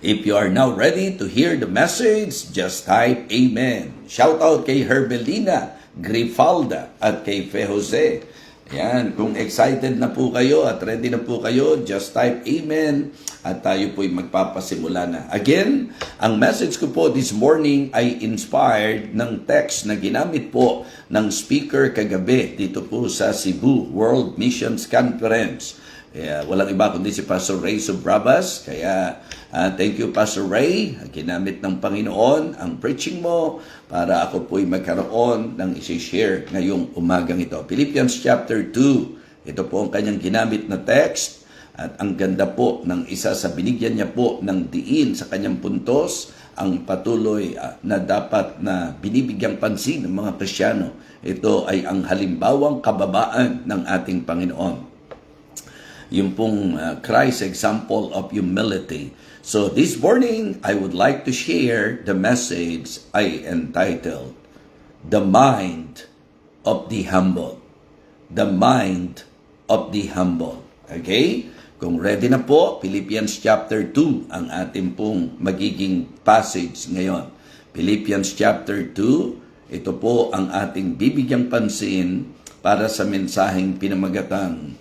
If you are now ready to hear the message, just type Amen. Shout out kay Herbelina Grifalda at kay Fe Jose. Yan, kung excited na po kayo at ready na po kayo, just type Amen at tayo po'y magpapasimula na. Again, ang message ko po this morning ay inspired ng text na ginamit po ng speaker kagabi dito po sa Cebu World Missions Conference. Walang iba kundi si Pastor Ray Sobrabas. Kaya thank you Pastor Ray. Ginamit ng Panginoon ang preaching mo para ako po'y magkaroon ng isi-share ngayong umagang ito. Philippians chapter 2. Ito po ang kanyang ginamit na text. At ang ganda po ng isa sa binigyan niya po ng diin sa kanyang puntos, ang patuloy na dapat na binibigyang pansin ng mga Kristiyano. Ito ay ang halimbawang kababaan ng ating Panginoon. Yung pong Christ example of humility. So this morning, I would like to share the message I entitled, The Mind of the Humble. The Mind of the Humble. Okay? Kung ready na po, Philippians chapter 2 ang ating pong magiging passage ngayon. Philippians chapter 2, ito po ang ating bibigyang pansin para sa mensaheng pinamagatang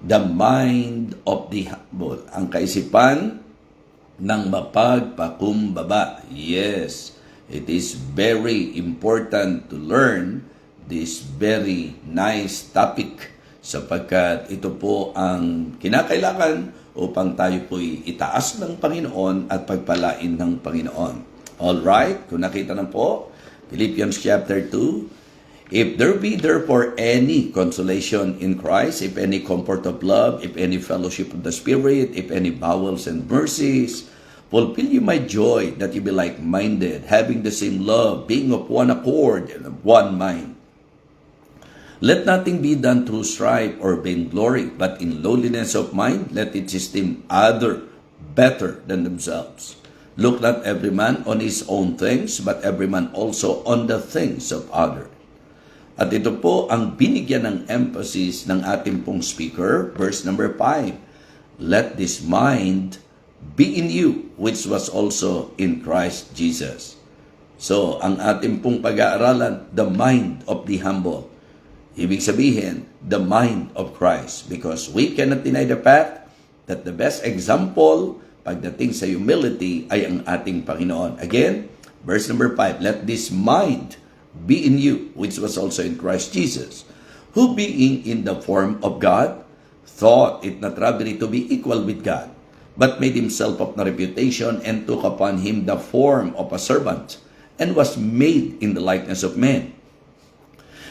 The Mind of the Humble. Ang kaisipan ng mapagpakumbaba. Yes, it is very important to learn this very nice topic sapagkat ito po ang kinakailangan upang tayo po'y itaas ng Panginoon at pagpalain ng Panginoon. Alright, kung nakita na po, Philippians chapter 2, If there be therefore any consolation in Christ, if any comfort of love, if any fellowship of the Spirit, if any bowels and mercies, fulfill you my joy, that you be like-minded, having the same love, being of one accord and of one mind. Let nothing be done through strife or vainglory, but in lowliness of mind, let it esteem other better than themselves. Look not every man on his own things, but every man also on the things of others. At ito po ang binigyan ng emphasis ng ating pong speaker, verse number 5. Let this mind be in you, which was also in Christ Jesus. So, ang ating pong pag-aaralan, the mind of the humble. Ibig sabihin, the mind of Christ. Because we cannot deny the fact that the best example pagdating sa humility ay ang ating Panginoon. Again, verse number 5. Let this mind be in you, which was also in Christ Jesus, who being in the form of God, thought it not robbery to be equal with God, but made himself of no reputation, and took upon him the form of a servant, and was made in the likeness of men.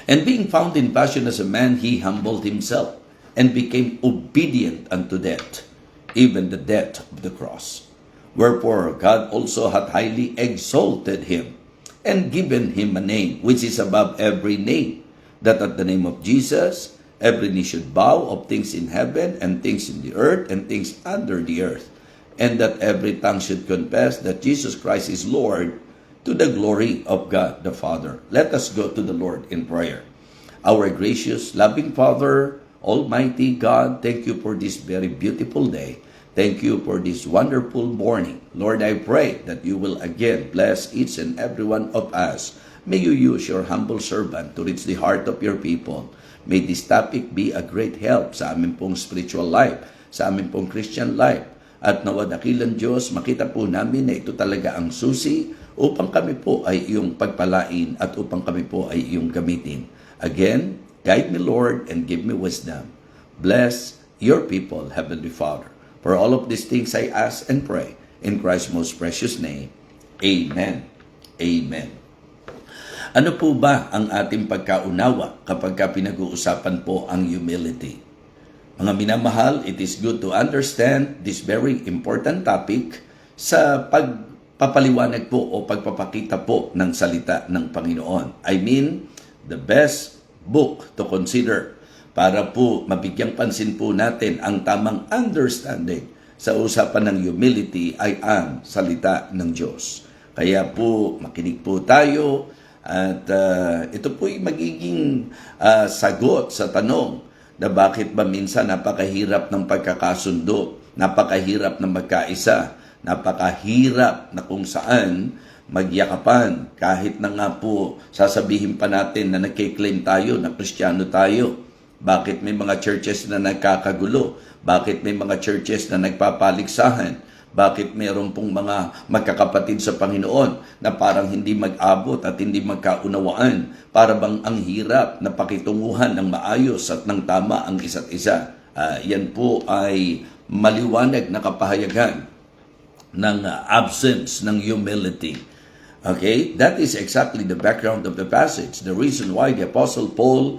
And being found in fashion as a man, he humbled himself, and became obedient unto death, even the death of the cross. Wherefore God also hath highly exalted him, and given him a name which is above every name, that at the name of Jesus every knee should bow, of things in heaven and things in the earth and things under the earth, and that every tongue should confess that Jesus Christ is Lord, to the glory of God the Father. Let us go to the Lord in prayer. Our gracious, loving Father, Almighty God, thank you for this very beautiful day. Thank you for this wonderful morning. Lord, I pray that you will again bless each and every one of us. May you use your humble servant to reach the heart of your people. May this topic be a great help sa amin pong spiritual life, sa amin pong Christian life. At nawa dakilang Diyos, makita po namin na ito talaga ang susi upang kami po ay iyong pagpalain at upang kami po ay iyong gamitin. Again, guide me Lord and give me wisdom. Bless your people, Heavenly Father. For all of these things I ask and pray in Christ's most precious name. Amen. Amen. Ano po ba ang ating pagkaunawa kapag pinag-uusapan po ang humility? Mga minamahal, it is good to understand this very important topic sa pagpapaliwanag po o pagpapakita po ng salita ng Panginoon. I mean, the best book to consider para po mabigyang pansin po natin ang tamang understanding sa usapan ng humility ay ang salita ng Diyos. Kaya po makinig po tayo at ito po'y magiging sagot sa tanong na bakit ba minsan napakahirap ng pagkakasundo, napakahirap na magkaisa Napakahirap na kung saan magyakapan kahit na nga po sasabihin pa natin na nagkiklaim tayo na Kristiyano tayo. Bakit may mga churches na nagkakagulo? Bakit may mga churches na nagpapaligsahan? Bakit mayroon pong mga magkakapatid sa Panginoon na parang hindi mag-abot at hindi magkaunawaan? Para bang ang hirap na pakitunguhan ng maayos at ng tama ang isa't isa? Yan po ay maliwanag na kapahayagan ng absence ng humility. Okay? That is exactly the background of the passage. The reason why the Apostle Paul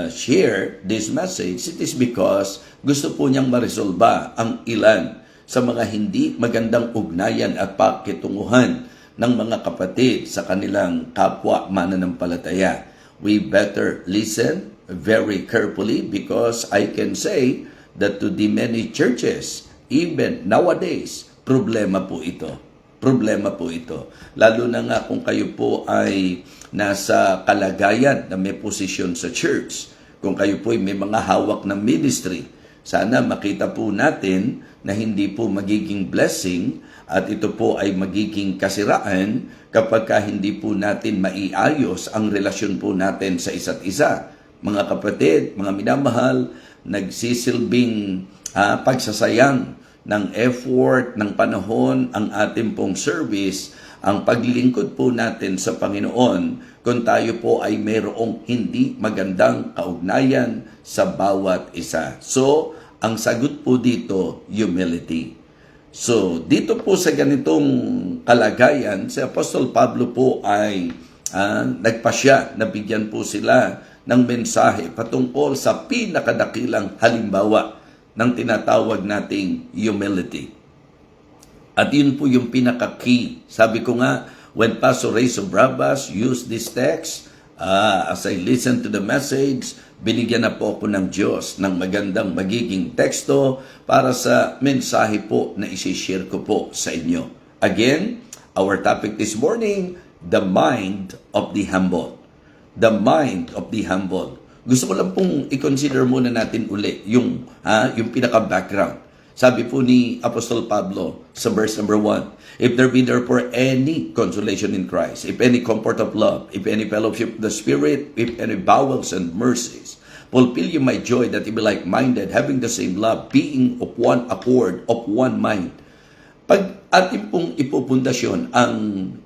shared this message, it is because gusto po niyang maresolba ang ilan sa mga hindi magandang ugnayan at pakitunguhan ng mga kapatid sa kanilang kapwa mananampalataya. We better listen very carefully because I can say that to the many churches, even nowadays, problema po ito. Problema po ito. Lalo na nga kung kayo po ay nasa kalagayan na may posisyon sa church. Kung kayo po ay may mga hawak ng ministry. Sana makita po natin na hindi po magiging blessing at ito po ay magiging kasiraan kapag hindi po natin maiayos ang relasyon po natin sa isa't isa. Mga kapatid, mga minamahal, nagsisilbing pagsasayang ng effort, ng panahon, ang ating pong service, ang paglilingkod po natin sa Panginoon kung tayo po ay mayroong hindi magandang kaugnayan sa bawat isa. So, ang sagot po dito, humility. So, dito po sa ganitong kalagayan, si Apostol Pablo po ay nagpasya na bigyan po sila ng mensahe patungkol sa pinakadakilang halimbawa ng tinatawag nating humility. At yun po yung pinaka-key. Sabi ko nga, when Pastor Ray Sobrabas used this text, as I listened to the message, binigyan na po ako ng Diyos ng magandang magiging teksto para sa mensahe po na isi-share ko po sa inyo. Again, our topic this morning, the mind of the humble. The mind of the humble. Gusto ko lang pong i-consider muna natin uli yung pinaka-background. Sabi po ni Apostol Pablo sa verse number 1, if there be therefore any consolation in Christ, if any comfort of love, if any fellowship of the Spirit, if any bowels and mercies, fulfill you my joy that you be like-minded, having the same love, being of one accord, of one mind. Pag ating pong ipupundasyon ang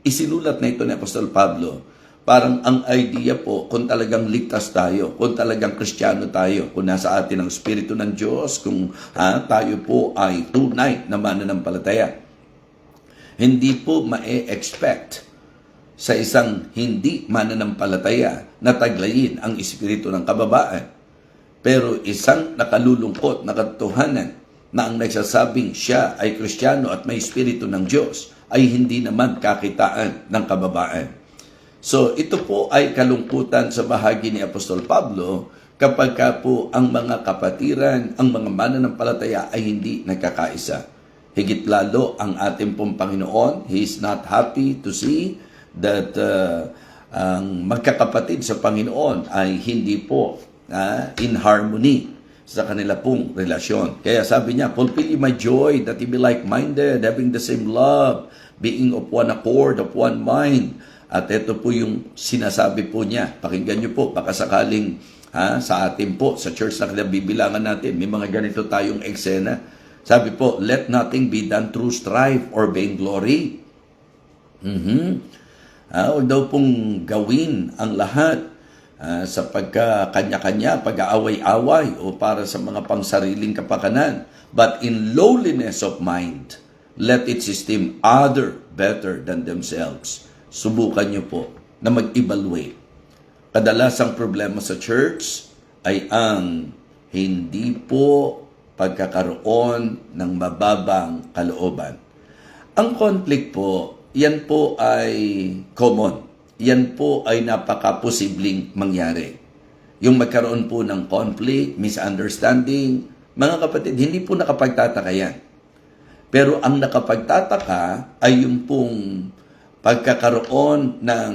isinulat na ito ni Apostol Pablo, parang ang idea po, kung talagang ligtas tayo, kung talagang Kristiyano tayo, kung nasa atin ang Espiritu ng Diyos, kung tayo po ay tunay na mananampalataya. Hindi po ma-expect sa isang hindi mananampalataya na taglayin ang Espiritu ng kababaan. Pero isang nakalulungkot na katotohanan na ang nagsasabing siya ay Kristiyano at may Espiritu ng Diyos ay hindi naman kakitaan ng kababaan. So, ito po ay kalungkutan sa bahagi ni Apostol Pablo kapag po ang mga kapatiran, ang mga mananampalataya ay hindi nagkakaisa. Higit lalo ang ating pong Panginoon, He is not happy to see that ang magkakapatid sa Panginoon ay hindi po in harmony sa kanila pong relasyon. Kaya sabi niya, fulfill you my joy that you be like-minded, having the same love, being of one accord, of one mind. At ito po yung sinasabi po niya. Pakinggan niyo po, baka sakaling sa atin po, sa church na kinabibilangan natin, may mga ganito tayong eksena. Sabi po, let nothing be done through strife or vainglory. Huwag daw pong gawin ang lahat sa pagkakanya-kanya, pag-aaway-away o para sa mga pangsariling kapakanan. But in lowliness of mind, let it esteem other better than themselves. Subukan niyo po na mag-evaluate. Kadalasang problema sa church ay ang hindi po pagkakaroon ng mababang kalooban. Ang conflict po, yan po ay common. Yan po ay napaka-posibleng mangyari. Yung magkaroon po ng conflict, misunderstanding, mga kapatid, hindi po nakapagtataka yan. Pero ang nakapagtataka ay yung pong pagkakaroon ng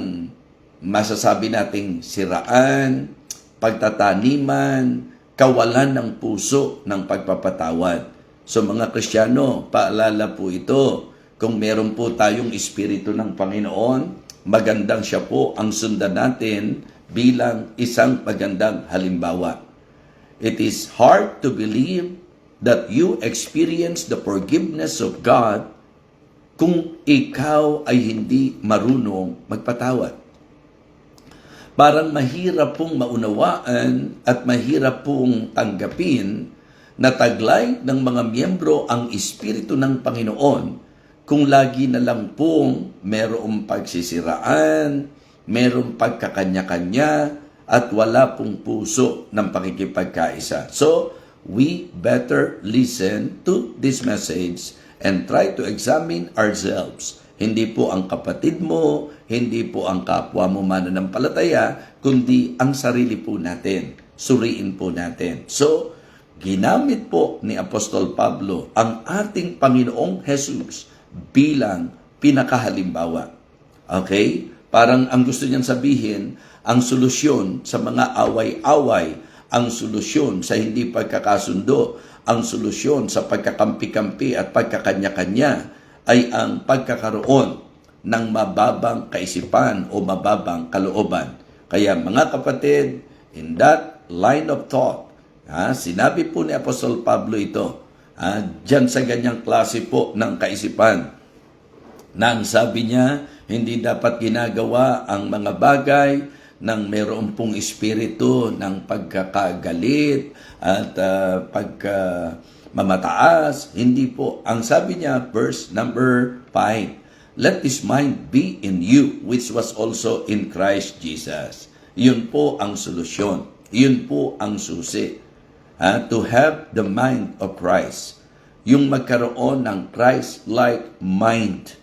masasabi nating siraan, pagtataniman, kawalan ng puso ng pagpapatawad. So mga Kristiyano, paalala po ito, kung meron po tayong Espiritu ng Panginoon, magandang siya po ang sundan natin bilang isang magandang halimbawa. It is hard to believe that you experience the forgiveness of God kung ikaw ay hindi marunong magpatawad. Parang mahirap pong maunawaan at mahirap pong tanggapin na taglay ng mga miyembro ang Espiritu ng Panginoon kung lagi na lang pong merong pagsisiraan, merong pagkakanya-kanya, at wala pong puso ng pakikipagkaisa. So, we better listen to this message and try to examine ourselves. Hindi po ang kapatid mo, hindi po ang kapwa mo mananampalataya, kundi ang sarili po natin. Suriin po natin. So, ginamit po ni Apostol Pablo ang ating Panginoong Jesus bilang pinakahalimbawa. Okay? Parang ang gusto niyang sabihin, ang solusyon sa mga away-away, ang solusyon sa hindi pagkakasundo, ang solusyon sa pagkakampi-kampi at pagkakanya-kanya ay ang pagkakaroon ng mababang kaisipan o mababang kalooban. Kaya mga kapatid, in that line of thought, sinabi po ni Apostol Pablo ito, dyan sa ganyang klase po ng kaisipan, na ang sabi niya, hindi dapat ginagawa ang mga bagay ng mayroon pong espiritu ng pagkakagalit at pagkamamataas. Hindi po. Ang sabi niya, verse number 5, let this mind be in you, which was also in Christ Jesus. Yun po ang solusyon. Yun po ang susi. To have the mind of Christ. Yung magkaroon ng Christ-like mind.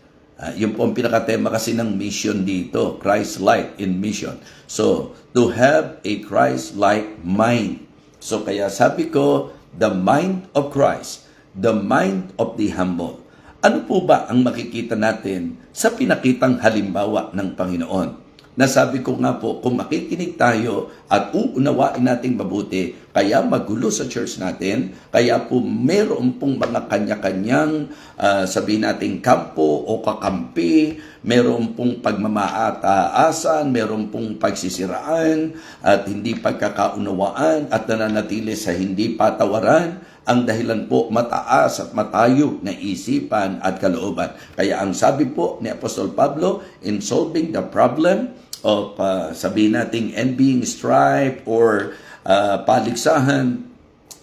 Yun po ang pinakatema kasi ng mission dito, Christ-like in mission. So, to have a Christ-like mind. So, kaya sabi ko, the mind of Christ, the mind of the humble. Ano po ba ang makikita natin sa pinakitang halimbawa ng Panginoon? Nasabi ko nga po, kung makikinig tayo at uunawain nating mabuti, kaya magulo sa church natin, kaya po meron pong mga kanya-kanyang sabihin nating kampo o kakampi, meron pong pagmamaataasan, meron pong pagsisiraan at hindi pagkakaunawaan at nananatili sa hindi patawaran, ang dahilan po mataas at matayo na isipan at kalooban. Kaya ang sabi po ni Apostol Pablo, in solving the problem of sabihin nating envying, strife, or paligsahan,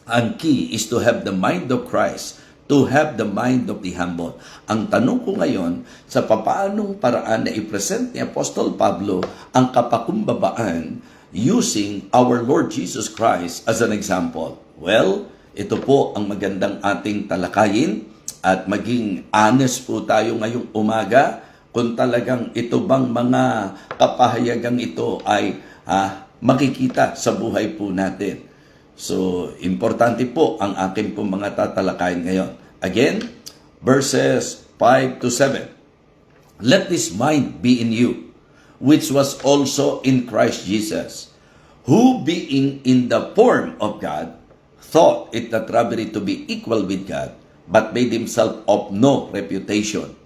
ang key is to have the mind of Christ, to have the mind of the humble. Ang tanong ko ngayon, sa papaanong paraan na i-present ni Apostol Pablo ang kapakumbabaan using our Lord Jesus Christ as an example? Well, ito po ang magandang ating talakayin at maging honest po tayo ngayong umaga kung talagang ito bang mga kapahayagang ito ay makikita sa buhay po natin. So, importante po ang aking po mga tatalakayin ngayon. Again, verses 5 to 7. Let this mind be in you, which was also in Christ Jesus, who being in the form of God, thought it not robbery to be equal with God, but made himself of no reputation.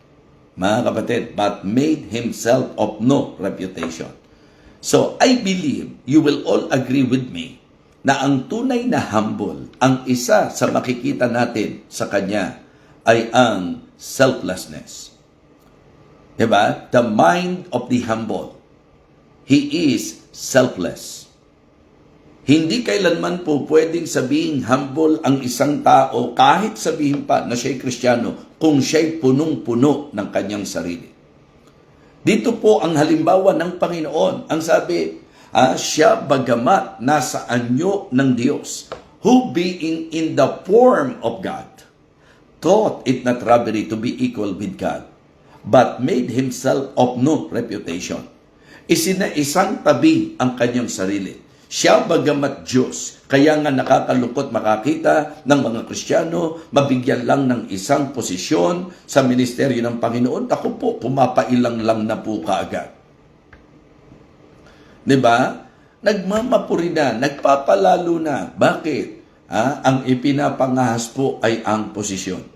Mga kapatid, but made himself of no reputation. So, I believe you will all agree with me na ang tunay na humble, ang isa sa makikita natin sa kanya ay ang selflessness. Diba? The mind of the humble. He is selfless. Hindi kailanman po pwedeng sabihin humble ang isang tao kahit sabihin pa na siya'y Kristiyano kung siya'y punong-puno ng kanyang sarili. Dito po ang halimbawa ng Panginoon. Ang sabi, siya bagamat nasa anyo ng Diyos, who being in the form of God, thought it not robbery to be equal with God, but made himself of no reputation. Isinaisang tabi ang kanyang sarili. Siya bagamat Diyos, kaya nga nakakalungkot makakita ng mga Kristiyano, mabigyan lang ng isang posisyon sa ministeryo ng Panginoon. Ako po, pumapailang lang na po kaagad. Diba? Nagmamapuri na, nagpapalalo na. Bakit? ang ipinapangahas po ay ang posisyon.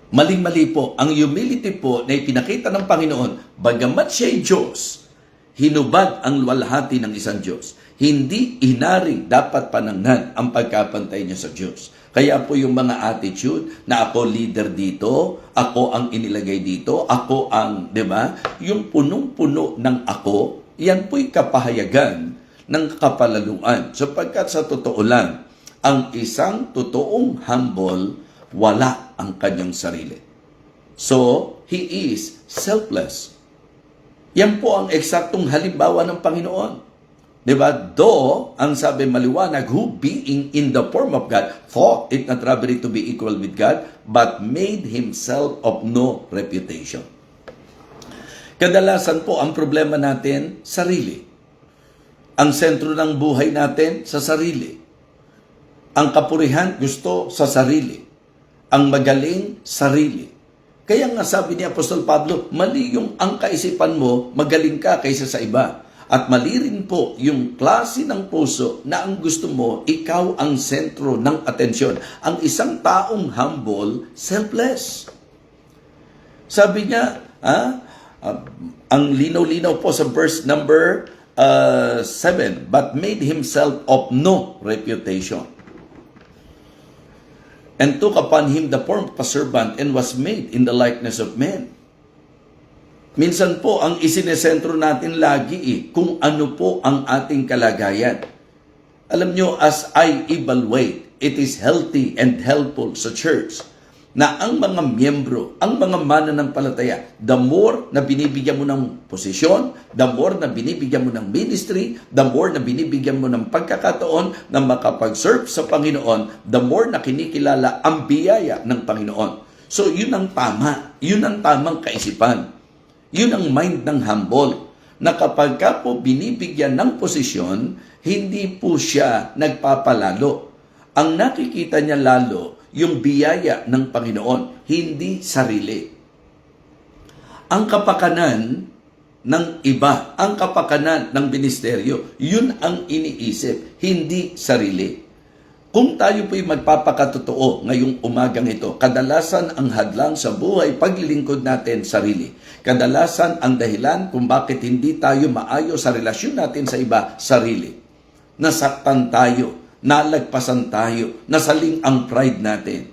Maling-mali po. Ang humility po na ipinakita ng Panginoon, bagamat siya'y Diyos, hinubad ang luwalhati ng isang Diyos. Hindi inaring dapat panangnan ang pagkapantay niya sa Diyos. Kaya po yung mga attitude na ako leader dito, ako ang inilagay dito, ako ang, di ba? Yung punong-puno ng ako, yan po'y kapahayagan ng kapalaluan. Sapagkat sa totoo lang, ang isang totoong humble, wala ang kanyang sarili. So, he is selfless. Yan po ang eksaktong halimbawa ng Panginoon. Diba? Though, ang sabi maliwanag, who being in the form of God, thought it not robbery to be equal with God, but made himself of no reputation. Kadalasan po, ang problema natin, sarili. Ang sentro ng buhay natin, sa sarili. Ang kapurihan, gusto sa sarili. Ang magaling, sarili. Kaya nga sabi ni Apostol Pablo, mali yung ang kaisipan mo, magaling ka kaysa sa iba. At mali rin po yung klase ng puso na ang gusto mo, ikaw ang sentro ng atensyon. Ang isang taong humble, selfless. Sabi niya, ang linaw-linaw po sa verse number 7, but made himself of no reputation, and took upon him the form of a servant, and was made in the likeness of men. Minsan po, ang isinesentro natin lagi kung ano po ang ating kalagayan. Alam nyo, as I evaluate, it is healthy and helpful sa church na ang mga miyembro, ang mga mananampalataya, the more na binibigyan mo ng posisyon, the more na binibigyan mo ng ministry, the more na binibigyan mo ng pagkakataon na makapag-serve sa Panginoon, the more na kinikilala ang biyaya ng Panginoon. So, yun ang tama. Yun ang tamang kaisipan. Yun ang mind ng humble, na kapag ka po binibigyan ng posisyon, hindi po siya nagpapalalo. Ang nakikita niya lalo, yung biyaya ng Panginoon, hindi sarili. Ang kapakanan ng iba, ang kapakanan ng ministeryo, yun ang iniisip, hindi sarili. Kung tayo po'y magpapakatotoo ngayong umagang ito, kadalasan ang hadlang sa buhay, paglilingkod natin, sarili. Kadalasan ang dahilan kung bakit hindi tayo maayos sa relasyon natin sa iba, sarili. Nasaktan tayo, nalagpasan tayo, nasaling ang pride natin.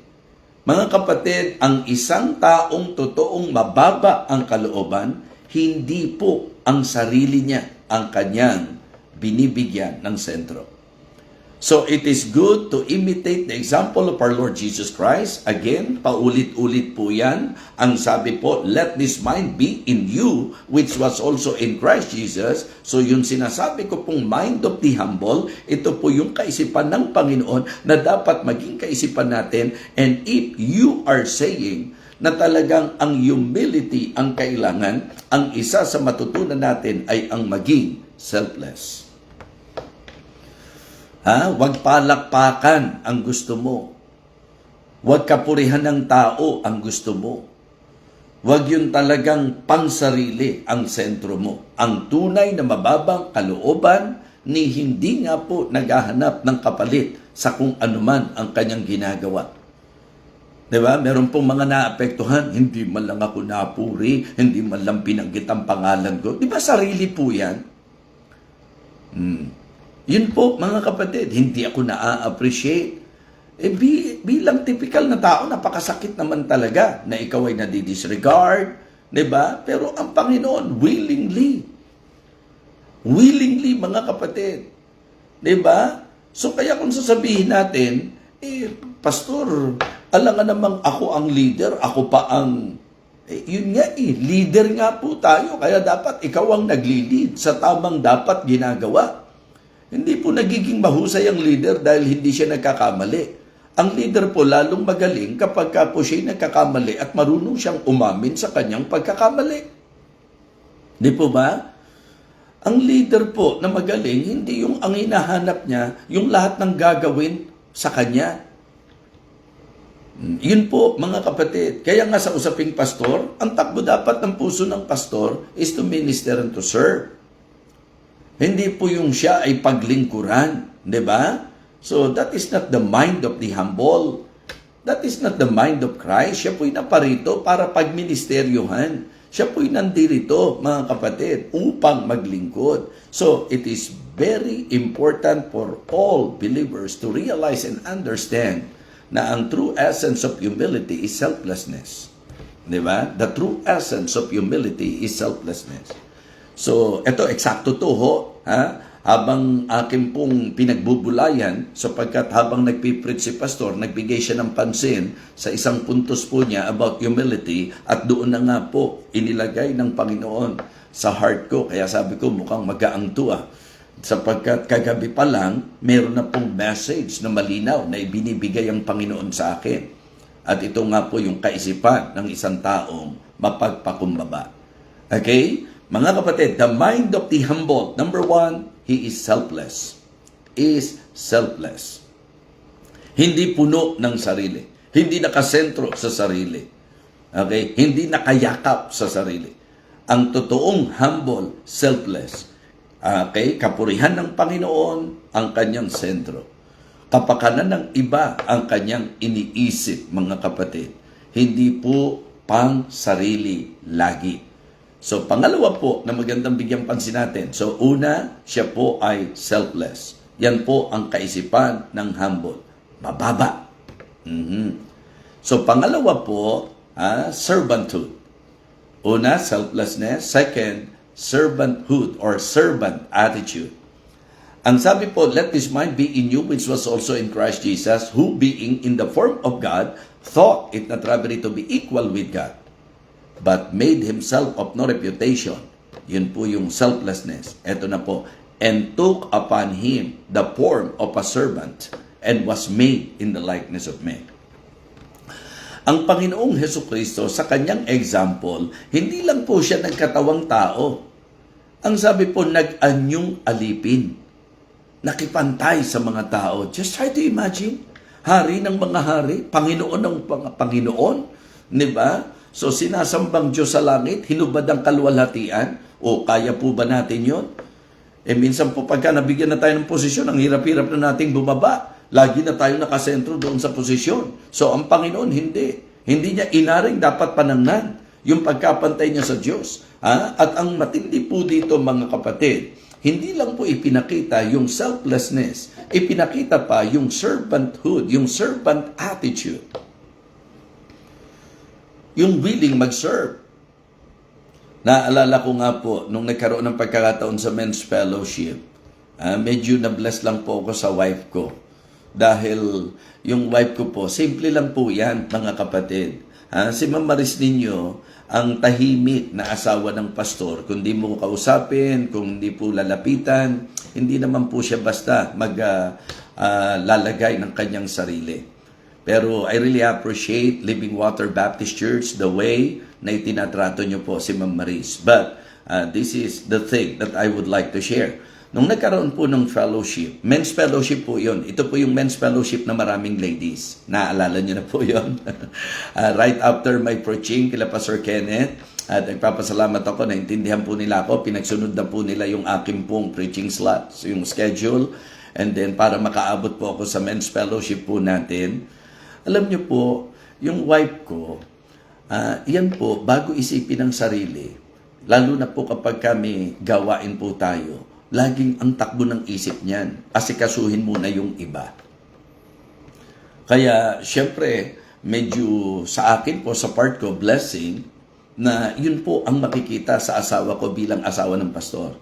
Mga kapatid, ang isang taong totoong mababa ang kalooban, hindi po ang sarili niya ang kanyang binibigyan ng sentro. So it is good to imitate the example of our Lord Jesus Christ. Again, paulit-ulit po yan. Ang sabi po, let this mind be in you, which was also in Christ Jesus. So yung sinasabi ko pong mind of the humble, ito po yung kaisipan ng Panginoon na dapat maging kaisipan natin. And if you are saying na talagang ang humility ang kailangan, ang isa sa matutunan natin ay ang maging selfless. Huwag palakpakan ang gusto mo. Huwag kapurihan ng tao ang gusto mo. Huwag yun talagang pansarili ang sentro mo. Ang tunay na mababang kalooban ni hindi nga po naghahanap ng kapalit sa kung anuman ang kanyang ginagawa. Diba? Meron pong mga naapektuhan, hindi man lang ako napuri, hindi man lang pinanggit ang pangalan ko. Diba sarili po yan? Yun po, mga kapatid, hindi ako na-appreciate. Bilang typical na tao, napakasakit naman talaga na ikaw ay nadidisregard, diba? Pero ang Panginoon, willingly, mga kapatid. Diba? So kaya kung sasabihin natin, Pastor, alangan namang ako ang leader, ako pa ang... yun nga leader nga po tayo, kaya dapat ikaw ang nagli-lead sa tamang dapat ginagawa. Hindi po nagiging mahusay ang leader dahil hindi siya nagkakamali. Ang leader po lalong magaling kapag po siya nagkakamali at marunong siyang umamin sa kanyang pagkakamali. Di po ba? Ang leader po na magaling, hindi yung ang hinahanap niya, yung lahat ng gagawin sa kanya. Yun po, mga kapatid. Kaya nga sa usaping pastor, ang takbo dapat ng puso ng pastor is to minister and to serve. Hindi po yung siya ay paglingkuran, di ba? So that is not the mind of the humble. That is not the mind of Christ. Siya po'y naparito para pagministeryohan. Siya po'y nandirito, mga kapatid, upang maglingkod. So, it is very important for all believers to realize and understand na ang true essence of humility is selflessness. Di ba? The true essence of humility is selflessness. So, eto, eksakto to ho, ha? Habang akin pong pinagbubulayan, sapagkat habang nagpipreach si Pastor, nagbigay siya ng pansin sa isang puntos po niya about humility, at doon na nga po inilagay ng Panginoon sa heart ko. Kaya sabi ko, mukhang magaang to sapagkat kagabi pa lang, meron na pong message na malinaw na ibinibigay ang Panginoon sa akin. At ito nga po yung kaisipan ng isang taong mapagpakumbaba. Okay? Mga kapatid, the mind of the humble, number one, he is selfless. Is selfless. Hindi puno ng sarili. Hindi nakasentro sa sarili. Okay? Hindi nakayakap sa sarili. Ang totoong humble, selfless. Okay? Kapurihan ng Panginoon ang kanyang sentro. Kapakanan ng iba ang kanyang iniisip, mga kapatid. Hindi po pang sarili lagi. So, pangalawa po na magandang bigyan pansin natin. So, una, siya po ay selfless. Yan po ang kaisipan ng humble. Mababa. So, pangalawa po, servanthood. Una, selflessness. Second, servanthood or servant attitude. Ang sabi po, let this mind be in you which was also in Christ Jesus, who being in the form of God, thought it not robbery to be equal with God, but made himself of no reputation. Yun po yung selflessness. Ito na po. And took upon him the form of a servant and was made in the likeness of men. Ang Panginoong Hesukristo sa kanyang example, hindi lang po siya nagkatawang tao. Ang sabi po, nag-anyong alipin. Nakipantay sa mga tao. Just try to imagine. Hari ng mga hari, Panginoon ng mga Panginoon. Diba? So, sinasambang Diyos sa langit, hinubad ang kalwalhatian. O, kaya po ba natin yon? Minsan po pagka nabigyan na tayo ng posisyon, ang hirap-hirap na nating bumaba. Lagi na tayo nakasentro doon sa posisyon. So, ang Panginoon, hindi. Hindi niya inaring dapat panangnan yung pagkapantay niya sa Diyos. At ang matindi po dito, mga kapatid, hindi lang po ipinakita yung selflessness, ipinakita pa yung servanthood, yung servant attitude. Yung willing mag-serve. Naalala ko nga po, nung nagkaroon ng pagkakataon sa men's fellowship, medyo na-bless lang po ako sa wife ko. Dahil yung wife ko po, simple lang po yan, mga kapatid. Si Ma'am Maris ninyo, ang tahimik na asawa ng pastor, kung di mo kausapin, kung di po lalapitan, hindi naman po siya basta lalagay ng kanyang sarili. Pero I really appreciate Living Water Baptist Church, the way na itinatrato nyo po si Ma'am Maris. But this is the thing that I would like to share. Nung nagkaroon po ng fellowship, men's fellowship po yun. Ito po yung men's fellowship na maraming ladies. Naalala nyo na po yun. Right after my preaching kila Pastor Kenneth, at nagpapasalamat ako, naintindihan po nila ako, pinagsunod na po nila yung aking pong preaching slots, yung schedule, and then para makaabot po ako sa men's fellowship po natin. Alam nyo po, yung wife ko, yan po, bago isipin ang sarili, lalo na po kapag kami gawain po tayo, laging ang takbo ng isip niyan, asikasuhin muna yung iba. Kaya, syempre, medyo sa akin po, sa part ko, blessing, na yun po ang makikita sa asawa ko bilang asawa ng pastor.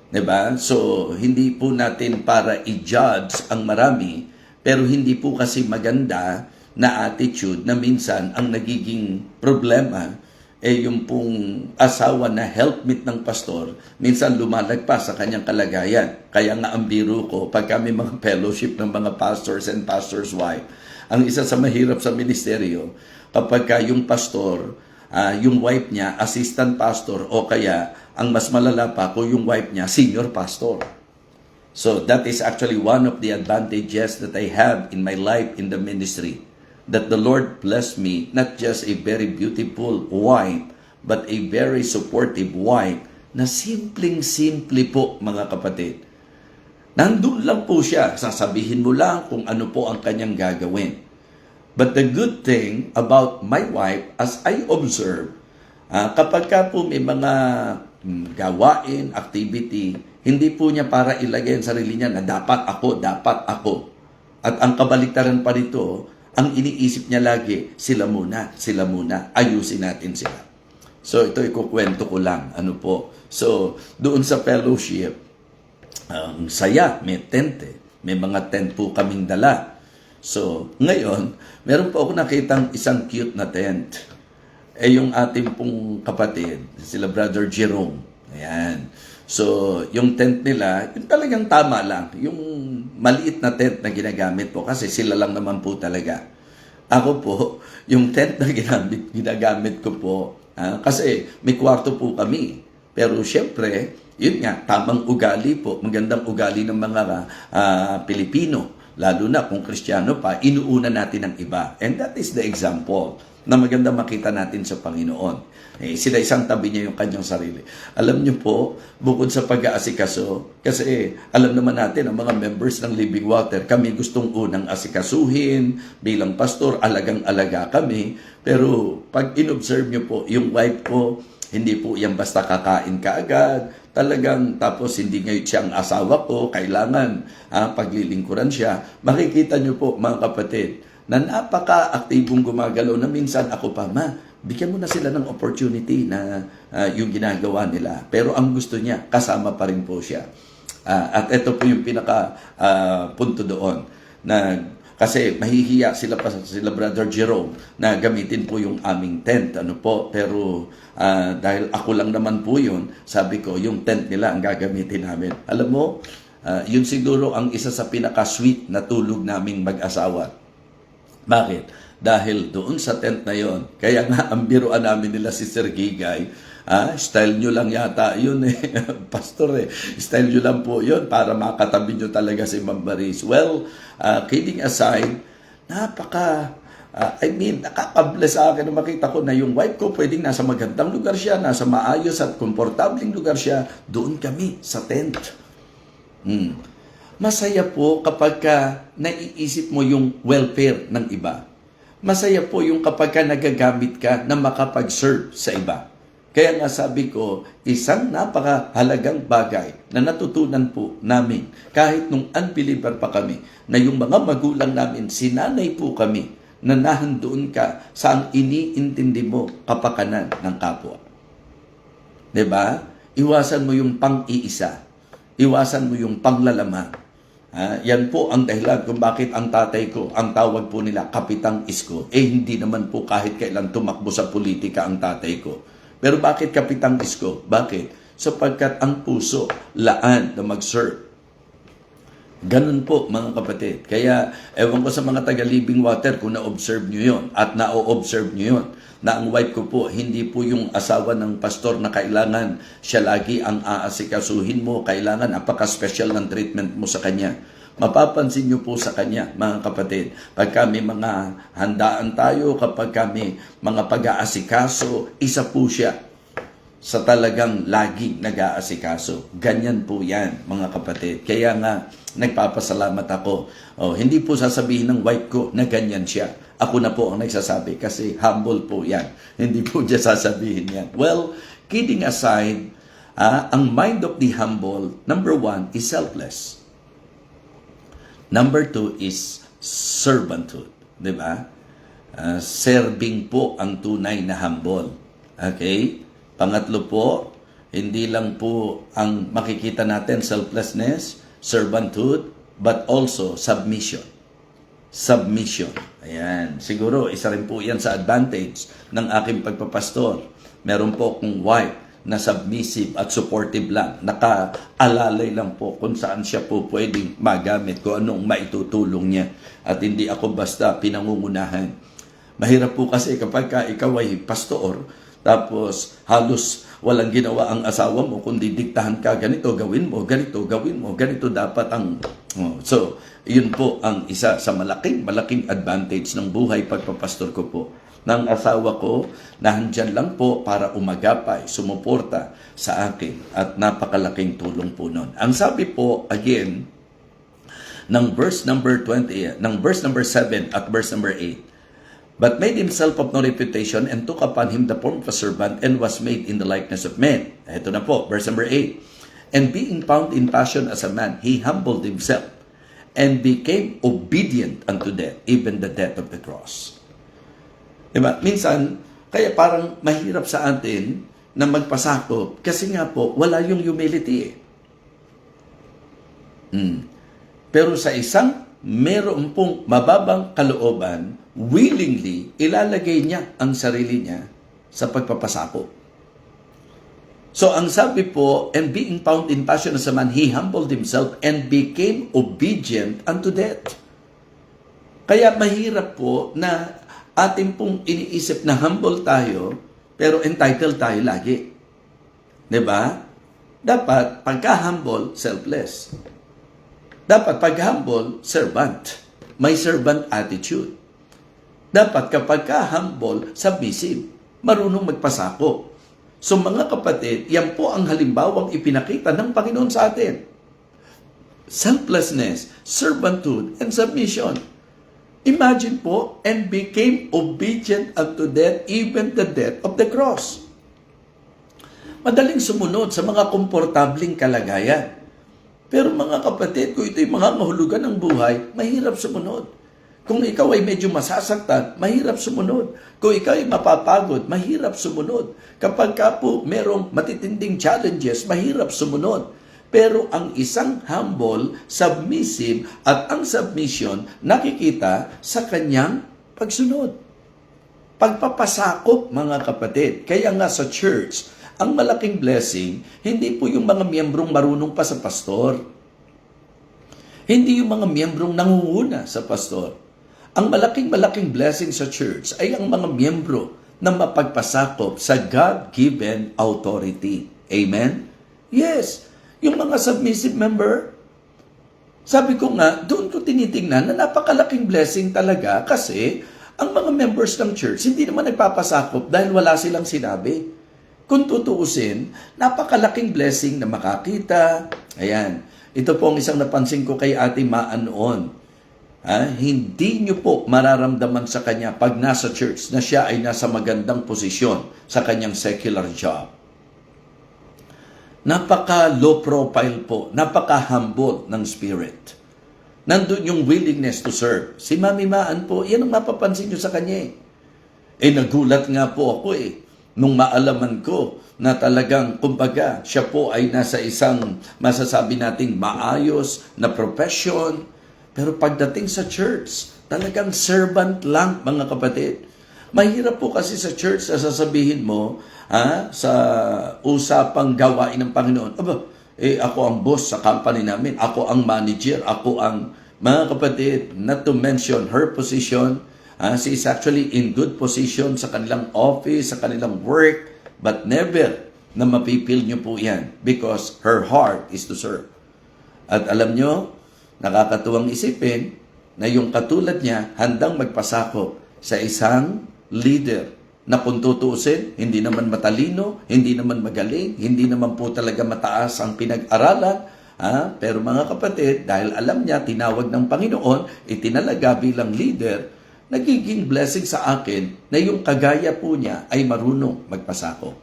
Diba? So, hindi po natin para i-judge ang marami, pero hindi po kasi maganda na attitude na minsan ang nagiging problema yung pong asawa na helpmate ng pastor, minsan lumalagpas sa kanyang kalagayan. Kaya nga ang biro ko, pag kami mga fellowship ng mga pastors and pastors' wife, ang isa sa mahirap sa ministeryo, kapag yung pastor, yung wife niya, assistant pastor, o kaya ang mas malala pa kung yung wife niya, senior pastor. So that is actually one of the advantages that I have in my life in the ministry. That the Lord blessed me, not just a very beautiful wife, but a very supportive wife na simpleng-simple po, mga kapatid. Nandun lang po siya. Sasabihin mo lang kung ano po ang kanyang gagawin. But the good thing about my wife, as I observe, kapag ka po may mga gawain, activity, hindi po niya para ilagay ang sarili niya na dapat ako, dapat ako. At ang kabaliktaran pa nito, ang iniisip niya lagi, sila muna, ayusin natin sila. So ito ikukwento ko lang, ano po. So doon sa fellowship, ang saya, may tent May mga tent po kaming dala. So ngayon, meron po ako nakitang isang cute na tent. Yung ating pong kapatid, sila Brother Jerome. Ayan. So, yung tent nila, yung talagang tama lang. Yung maliit na tent na ginagamit po kasi sila lang naman po talaga. Ako po, yung tent na ginagamit ko po, kasi may kwarto po kami. Pero syempre, yun nga, tamang ugali po, magandang ugali ng mga Pilipino. Lalo na kung Kristiyano pa, inuuna natin ang iba. And that is the example na maganda makita natin sa Panginoon. Sila isang tabi niya yung kanyang sarili. Alam niyo po, bukod sa pag-aasikaso, kasi alam naman natin, ang mga members ng Living Water, kami gustong unang asikasuhin, bilang pastor, alagang-alaga kami. Pero pag in-observe niyo po, yung wife ko, hindi po yan basta kakain kaagad. Talagang tapos hindi ngayon siya ang asawa ko, kailangan paglilingkuran siya. Makikita niyo po mga kapatid, na napaka-aktibong gumagalaw na minsan ako pa, bigyan mo na sila ng opportunity na yung ginagawa nila. Pero ang gusto niya, kasama pa rin po siya. At ito po yung pinaka punto doon. Kasi mahihiya sila Brother Jerome na gamitin po yung aming tent. Pero dahil ako lang naman po yun, sabi ko, yung tent nila ang gagamitin namin. Alam mo, yun siguro ang isa sa pinaka-sweet na tulog naming mag-asawa. Bakit? Dahil doon sa tent na yon, kaya nga ang biruan namin nila si Sir Gigay, style nyo lang yata yun pastor style nyo lang po yun para makatabi nyo talaga si Ma'am Baris. Well, kidding aside, nakaka-bless sa akin na makita ko na yung wife ko pwedeng nasa magandang lugar siya, nasa maayos at komportabling lugar siya, doon kami sa tent. Masaya po kapag naiisip mo yung welfare ng iba. Masaya po yung kapag nagagamit ka na makapag-serve sa iba. Kaya nga sabi ko, isang napakahalagang bagay na natutunan po namin kahit nung unbeliever pa kami, na yung mga magulang namin, sinanay po kami na nahandoon ka sa ang iniintindi mo kapakanan ng kapwa. 'Di ba? Iwasan mo yung pang-iisa. Iwasan mo yung panglalamang. Yan po ang dahilan kung bakit ang tatay ko, ang tawag po nila Kapitang Isko. Hindi naman po kahit kailan tumakbo sa politika ang tatay ko. Pero bakit Kapitang Isko? Bakit? Sapagkat ang puso, laan na mag-serve. Ganun po mga kapatid. Kaya ewan ko sa mga taga-Living Water kung na-observe nyo yun at na-observe nyo yun, na ang wife ko po, hindi po yung asawa ng pastor na kailangan siya lagi ang aasikasuhin mo, kailangan apaka-special ng treatment mo sa kanya. Mapapansin nyo po sa kanya, mga kapatid, pagka may mga handaan tayo, kapag kami mga pag-aasikaso, isa po siya sa talagang laging nag-aasikaso. Ganyan po yan, mga kapatid. Kaya nga, nagpapasalamat ako. Hindi po sasabihin ng wife ko na ganyan siya. Ako na po ang nagsasabi kasi humble po yan. Hindi po niya sasabihin yan. Well, kidding aside, ang mind of the humble, number 1 is selfless. Number 2 is servanthood. Diba? Serving po ang tunay na humble. Okay? Pangatlo po, hindi lang po ang makikita natin selflessness, servanthood, but also submission. Submission. Ayan. Siguro, isa rin po yan sa advantage ng aking pagpapastor. Meron po akong wife na submissive at supportive lang. Nakaalalay lang po kung saan siya po pwedeng magamit, kung anong maitutulong niya. At hindi ako basta pinangungunahan. Mahirap po kasi kapag ikaw ay pastor, tapos halos walang ginawa ang asawa mo, kundi diktahan ka, ganito gawin mo, ganito gawin mo, ganito dapat ang... So, yun po ang isa sa malaking advantage ng buhay pagpapastor ko po. Ng asawa ko, na handyan lang po para umagapay, sumuporta sa akin, at napakalaking tulong po nun. Ang sabi po, again, ng verse number 7 at verse number 8. But made himself of no reputation and took upon him the form of a servant and was made in the likeness of men. Ito na po, verse number 8. And being found in passion as a man, he humbled himself and became obedient unto death, even the death of the cross. Diba? Minsan, kaya parang mahirap sa atin na magpasakop kasi nga po, wala yung humility Pero sa isang meron pong mababang kalooban, willingly, ilalagay niya ang sarili niya sa pagpapasakop. So, ang sabi po, and being found in passion as a man, he humbled himself and became obedient unto death. Kaya mahirap po na atin pong iniisip na humble tayo, pero entitled tayo lagi. Diba? Dapat, pagka-humble, selfless. Dapat, pag-humble, servant. May servant attitude. Dapat, kapag ka-humble, submissive. Marunong magpasako. So mga kapatid, yan po ang halimbawang ipinakita ng Panginoon sa atin. Selflessness, servanthood, and submission. Imagine po, and became obedient unto death, even the death of the cross. Madaling sumunod sa mga komportabling kalagayan. Pero mga kapatid, kung ito'y mga mahulugan ng buhay, mahirap sumunod. Kung ikaw ay medyo masasaktan, mahirap sumunod. Kung ikaw ay mapapagod, mahirap sumunod. Kapag ka po merong matitinding challenges, mahirap sumunod. Pero ang isang humble, submissive, at ang submission, nakikita sa kanyang pagsunod. Pagpapasakop, mga kapatid. Kaya nga sa church, ang malaking blessing, hindi po yung mga miyembrong marunong pa sa pastor. Hindi yung mga miyembrong nangunguna sa pastor. Ang malaking blessing sa church ay ang mga miyembro na mapagpasakop sa God-given authority. Amen? Yes. Yung mga submissive member, sabi ko nga, doon ko tinitingnan na napakalaking blessing talaga kasi ang mga members ng church hindi naman nagpapasakop dahil wala silang sinabi. Kung tutuusin, napakalaking blessing na makakita. Ayan. Ito po ang isang napansin ko kay Ate Maan noon. Hindi nyo po mararamdaman sa kanya pag nasa church na siya ay nasa magandang posisyon sa kanyang secular job. Napaka-low profile po, napaka-humble ng spirit. Nandun yung willingness to serve. Si Mami Maan po, yan ang mapapansin nyo sa kanya nagulat nga po ako nung maalaman ko na talagang, kumbaga, siya po ay nasa isang masasabi nating maayos na profession. Pero pagdating sa church, talagang servant lang, mga kapatid. Mahirap po kasi sa church na sasabihin mo, sa usapang gawain ng Panginoon, ako ang boss sa company namin, ako ang manager, ako ang, mga kapatid, not to mention her position, she is actually in good position sa kanilang office, sa kanilang work, but never na mapipil nyo po yan because her heart is to serve. At alam nyo, nakakatuwang isipin na yung katulad niya handang magpasakop sa isang leader na kung tutuusin, hindi naman matalino, hindi naman magaling, hindi naman po talaga mataas ang pinag-aralan. Pero mga kapatid, dahil alam niya, tinawag ng Panginoon, itinalaga bilang leader, nagiging blessing sa akin na yung kagaya po niya ay marunong magpasakop.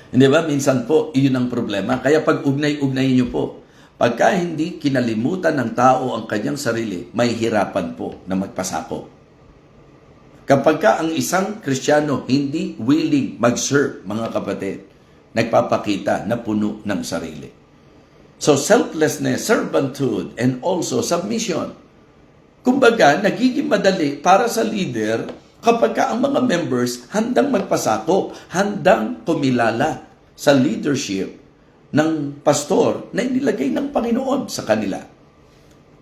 Hindi ba? Minsan po, iyon ang problema. Kaya pag ugnay-ugnayin niyo po, pagka hindi kinalimutan ng tao ang kanyang sarili, may hirapan po na magpasakop. Kapag ka ang isang Kristiyano hindi willing mag-serve, mga kapatid, nagpapakita na puno ng sarili. So selflessness, servanthood, and also submission. Kumbaga, nagiging madali para sa leader kapag ka ang mga members handang magpasakop, handang kumilala sa leadership ng pastor na inilagay ng Panginoon sa kanila.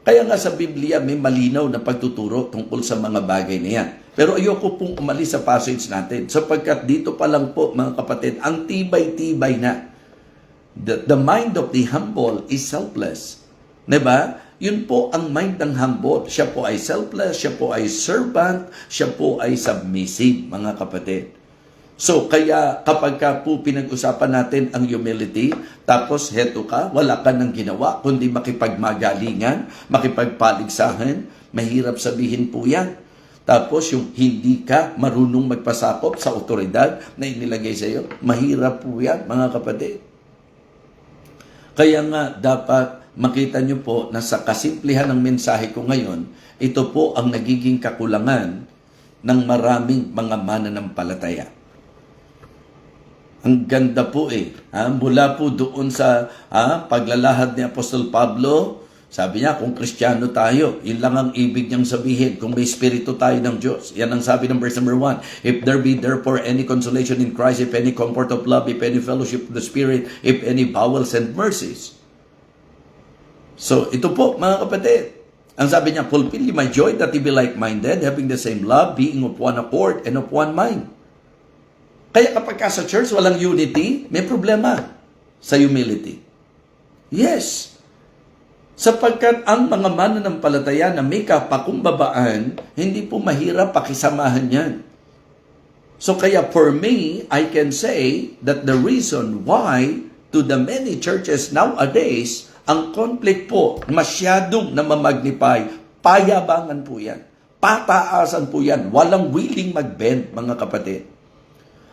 Kaya nga sa Biblia may malinaw na pagtuturo tungkol sa mga bagay na yan. Pero ayoko pong umalis sa passage natin sapagkat dito pa lang po, mga kapatid, ang tibay-tibay na. The mind of the humble is selfless. Diba? Yun po ang mind ng humble. Siya po ay selfless, siya po ay servant, siya po ay submissive, mga kapatid. So, kaya kapag ka po pinag-usapan natin ang humility, tapos heto ka, wala ka nang ginawa, kundi makipagmagalingan, makipagpaligsahan, mahirap sabihin po yan. Tapos yung hindi ka marunong magpasakop sa otoridad na inilagay sa iyo, mahirap po yan, mga kapatid. Kaya nga dapat makita nyo po na sa kasimplihan ng mensahe ko ngayon, ito po ang nagiging kakulangan ng maraming mga mananampalataya. Ang ganda po mula po doon sa paglalahad ni Apostol Pablo, sabi niya, kung Kristiyano tayo, yun lang ang ibig niyang sabihin. Kung may Espiritu tayo ng Diyos. Yan ang sabi ng verse number 1. If there be therefore any consolation in Christ, if any comfort of love, if any fellowship of the Spirit, if any bowels and mercies. So, ito po, mga kapatid. Ang sabi niya, fulfill my joy that ye be like-minded, having the same love, being of one accord and of one mind. Kaya kapag sa church walang unity, may problema sa humility. Yes. Sapagkat ang mga mananampalataya na may kapakumbabaan, hindi po mahirap pakisamahan yan. So kaya for me, I can say that the reason why to the many churches nowadays, ang conflict po masyadong namamagnify, payabangan po yan. Pataasan po yan. Walang willing mag-bend, mga kapatid.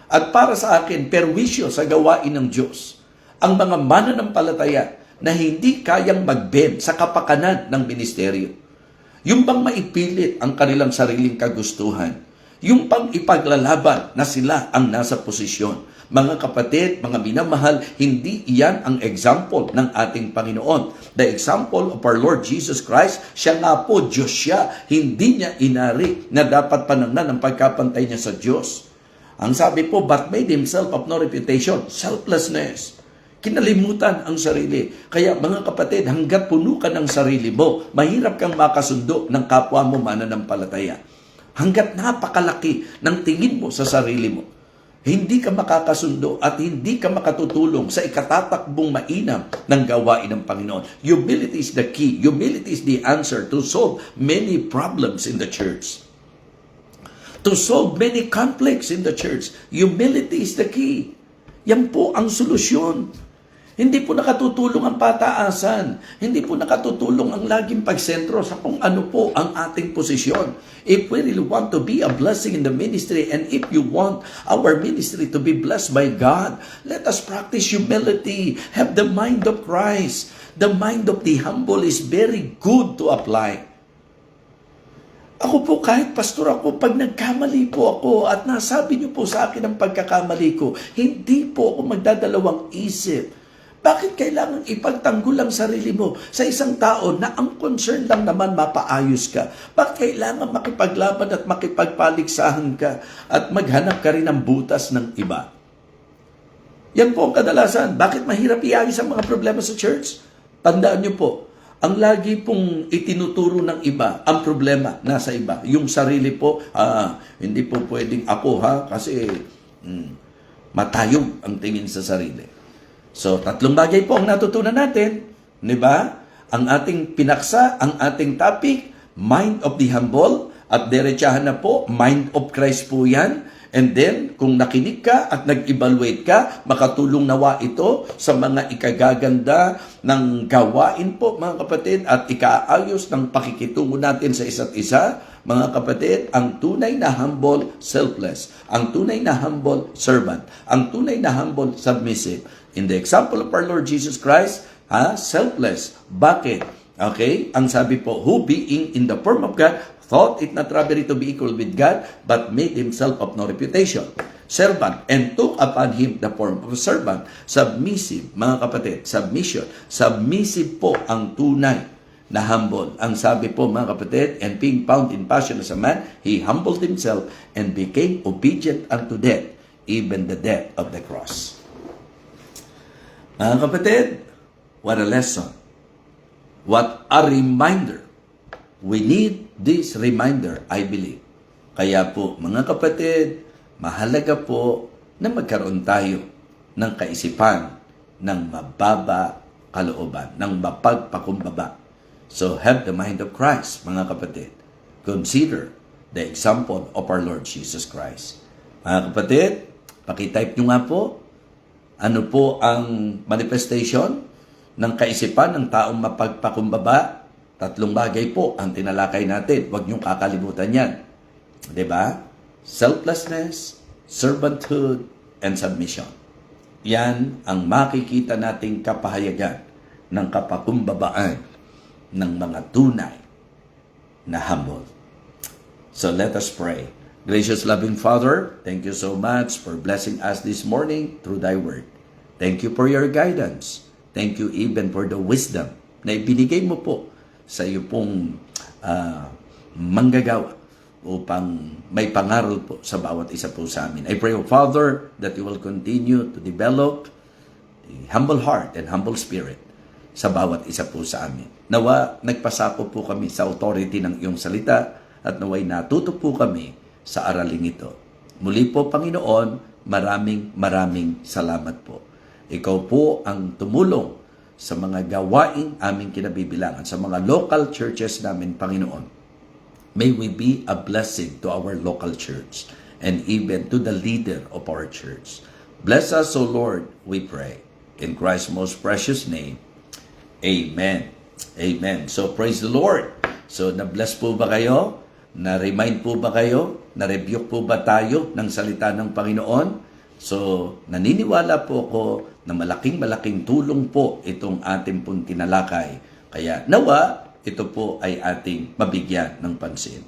At para sa akin, perwisyo sa gawain ng Diyos, ang mga mananampalataya na hindi kayang mag-bend sa kapakanan ng ministeryo. Yung bang maipilit ang kanilang sariling kagustuhan. Yung pang ipaglalaban na sila ang nasa posisyon. Mga kapatid, mga minamahal, hindi iyan ang example ng ating Panginoon. The example of our Lord Jesus Christ, siya nga po, Diyos siya. Hindi niya inari na dapat panangnan ang pagkapantay niya sa Diyos. Ang sabi po, but made himself of no reputation, selflessness. Kinalimutan ang sarili. Kaya mga kapatid, hanggat puno ka ng sarili mo, mahirap kang makasundo ng kapwa mo mananampalataya. Hanggat napakalaki ng tingin mo sa sarili mo, hindi ka makakasundo at hindi ka makatutulong sa ikatatakbong mainam ng gawain ng Panginoon. Humility is the key. Humility is the answer to solve many problems in the church. To solve many conflicts in the church. Humility is the key. Yan po ang solusyon. Hindi po nakatutulong ang pataasan. Hindi po nakatutulong ang laging pagsentro sa kung ano po ang ating posisyon. If we really want to be a blessing in the ministry and if you want our ministry to be blessed by God, let us practice humility. Have the mind of Christ. The mind of the humble is very good to apply. Ako po, kahit pastor ako, pag nagkamali po ako at nasabi niyo po sa akin ang pagkakamali ko, hindi po ako magdadalawang isip. Bakit kailangan ipagtanggol ang sarili mo sa isang tao na ang concern lang naman mapaayos ka? Bakit kailangan makipaglaban at makipagpaligsahan ka at maghanap ka rin ng butas ng iba? Yan po ang kadalasan. Bakit mahirap iayos ang mga problema sa church? Tandaan niyo po, ang lagi pong itinuturo ng iba, ang problema nasa iba. Yung sarili po, hindi po pwedeng ako kasi matayog ang tingin sa sarili. So, 3 bagay po ang natutunan natin. Di ba? Ang ating pinaksa, ang ating topic, mind of the humble. At diretsahan na po, mind of Christ po yan. And then, kung nakinig ka at nag-evaluate ka, makatulong nawa ito sa mga ikagaganda ng gawain po, mga kapatid, at ikaayos ng pakikitungo natin sa isa't isa. Mga kapatid, ang tunay na humble, selfless. Ang tunay na humble, servant. Ang tunay na humble, submissive. In the example of our Lord Jesus Christ, selfless. Bakit? Okay? Ang sabi po, who being in the form of God, thought it not robbery to be equal with God, but made himself of no reputation. Servant, and took upon him the form of a servant. Submissive, mga kapatid, submission. Submissive po ang tunay na humble. Ang sabi po, mga kapatid, and being found in passion as a man, he humbled himself and became obedient unto death, even the death of the cross. Mga kapatid, what a lesson. What a reminder. We need this reminder, I believe. Kaya po, mga kapatid, mahalaga po na magkaroon tayo ng kaisipan ng mababa kalooban, ng mapagpakumbaba. So, have the mind of Christ, mga kapatid. Consider the example of our Lord Jesus Christ. Mga kapatid, Pakitype nyo nga po, ano po ang manifestation ng kaisipan ng taong mapagpakumbaba? 3 bagay po ang tinalakay natin. Huwag niyong kakalimutan yan. 'Di ba? Selflessness, servanthood, and submission. Yan ang makikita nating kapahayagan ng kapakumbabaan ng mga tunay na humble. So let us pray. Gracious loving Father, thank you so much for blessing us this morning through Thy Word. Thank you for your guidance. Thank you even for the wisdom na ibinigay mo po sa iyo pong manggagawa upang may pangaral po sa bawat isa po sa amin. I pray, O Father, that you will continue to develop a humble heart and humble spirit sa bawat isa po sa amin. Nawa, nagpasako po kami sa authority ng iyong salita at naway natuto po kami sa araling ito. Muli po, Panginoon, maraming salamat po. Ikaw po ang tumulong sa mga gawaing aming kinabibilangan, sa mga local churches namin, Panginoon. May we be a blessing to our local church and even to the leader of our church. Bless us, O Lord, we pray. In Christ's most precious name, Amen. Amen. So, praise the Lord. So, na-bless po ba kayo? Na-remind po ba kayo? Na-rebuke po ba tayo ng salita ng Panginoon? So, naniniwala po ako na malaking tulong po itong ating pong tinalakay. Kaya nawa, ito po ay ating mabigyan ng pansin.